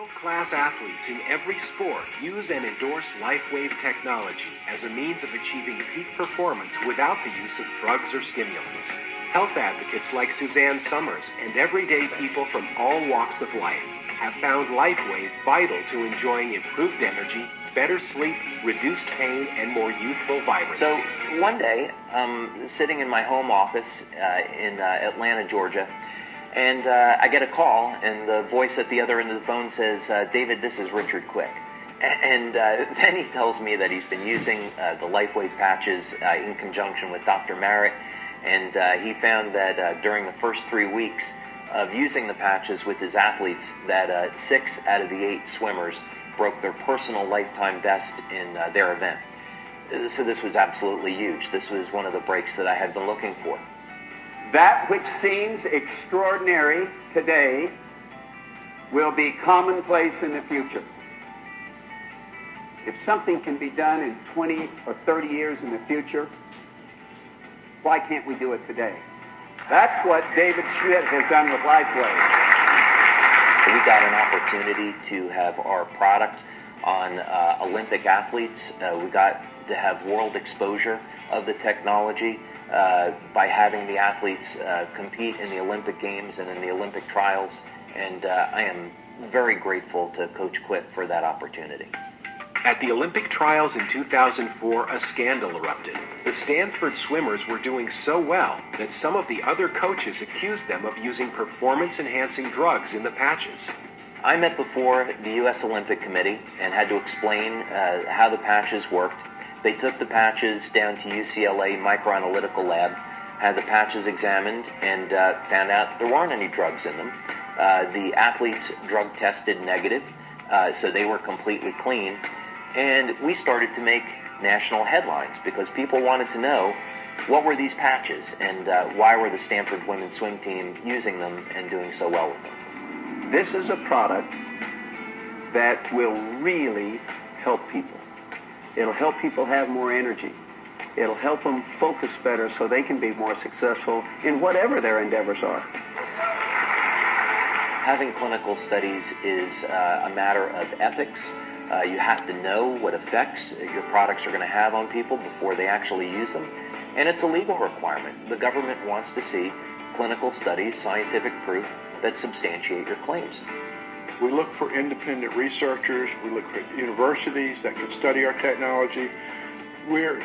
World-class athletes in every sport use and endorse Lifewave technology as a means of achieving peak performance without the use of drugs or stimulants. Health advocates like Suzanne Summers and everyday people from all walks of life have found Lifewave vital to enjoying improved energy, better sleep, reduced pain, and more youthful vibrancy. So one day, sitting in my home office in Atlanta, Georgia, and I get a call, and the voice at the other end of the phone says, David, this is Richard Quick. And then he tells me that he's been using the Lifewave patches in conjunction with Dr. Merritt, and he found that during the first 3 weeks of using the patches with his athletes, that 6 out of the 8 swimmers broke their personal lifetime best in their event. So this was absolutely huge. This was one of the breaks that I had been looking for. That which seems extraordinary today will be commonplace in the future. If something can be done in 20 or 30 years in the future, why can't we do it today? That's what David Schmidt has done with Lifewave. We got an opportunity to have our product on Olympic athletes. We got to have world exposure of the technology by having the athletes compete in the Olympic Games and in the Olympic trials. And I am very grateful to Coach Quick for that opportunity. At the Olympic trials in 2004, a scandal erupted. The Stanford swimmers were doing so well that some of the other coaches accused them of using performance-enhancing drugs in the patches. I met before the U.S. Olympic Committee and had to explain how the patches worked. They took the patches down to UCLA Microanalytical Lab, had the patches examined, and found out there weren't any drugs in them. The athletes drug tested negative, so they were completely clean. And we started to make national headlines because people wanted to know what were these patches and why were the Stanford women's swim team using them and doing so well with them. This is a product that will really help people. It'll help people have more energy. It'll help them focus better so they can be more successful in whatever their endeavors are. Having clinical studies is a matter of ethics. You have to know what effects your products are going to have on people before they actually use them. And it's a legal requirement. The government wants to see clinical studies, scientific proof that substantiate your claims. We look for independent researchers. We look for universities that can study our technology. We're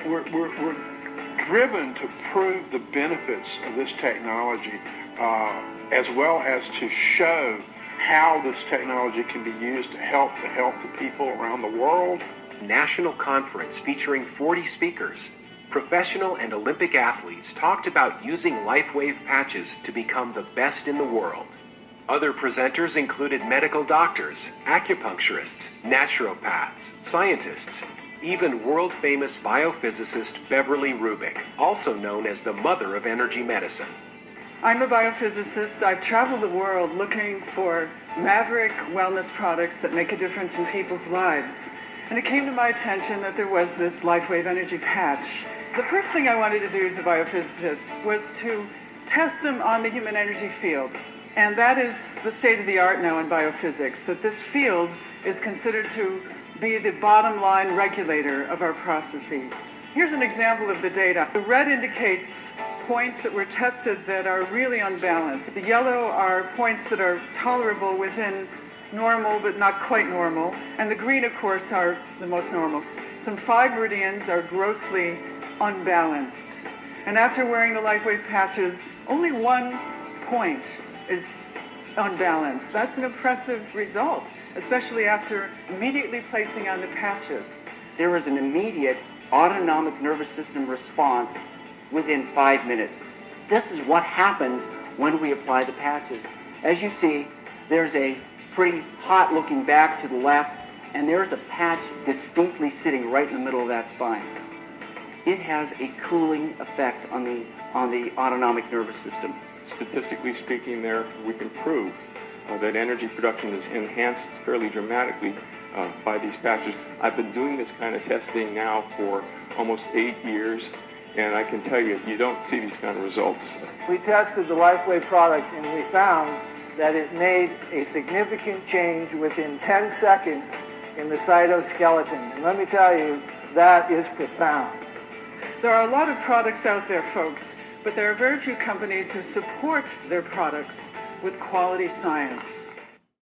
driven to prove the benefits of this technology as well as to show how this technology can be used to help the people around the world. National conference featuring 40 speakers. Professional and Olympic athletes talked about using Lifewave patches to become the best in the world. Other presenters included medical doctors, acupuncturists, naturopaths, scientists, even world-famous biophysicist Beverly Rubik, also known as the mother of energy medicine. I'm a biophysicist. I've traveled the world looking for maverick wellness products that make a difference in people's lives. And it came to my attention that there was this Lifewave Energy Patch. The first thing I wanted to do as a biophysicist was to test them on the human energy field. And that is the state of the art now in biophysics, that this field is considered to be the bottom line regulator of our processes. Here's an example of the data. The red indicates points that were tested that are really unbalanced. The yellow are points that are tolerable within normal but not quite normal. And the green, of course, are the most normal. Some 5 meridians are grossly unbalanced. And after wearing the Lifewave patches, only 1 point is unbalanced. That's an impressive result, especially after immediately placing on the patches. There is an immediate autonomic nervous system response within 5 minutes. This is what happens when we apply the patches. As you see, there's a pretty hot looking back to the left, and there's a patch distinctly sitting right in the middle of that spine. It has a cooling effect on the autonomic nervous system. Statistically speaking, we can prove that energy production is enhanced fairly dramatically by these patches. I've been doing this kind of testing now for almost 8 years, and I can tell you, you don't see these kind of results. We tested the Lifewave product, and we found that it made a significant change within 10 seconds in the cytoskeleton. And let me tell you, that is profound. There are a lot of products out there, folks, but there are very few companies who support their products with quality science.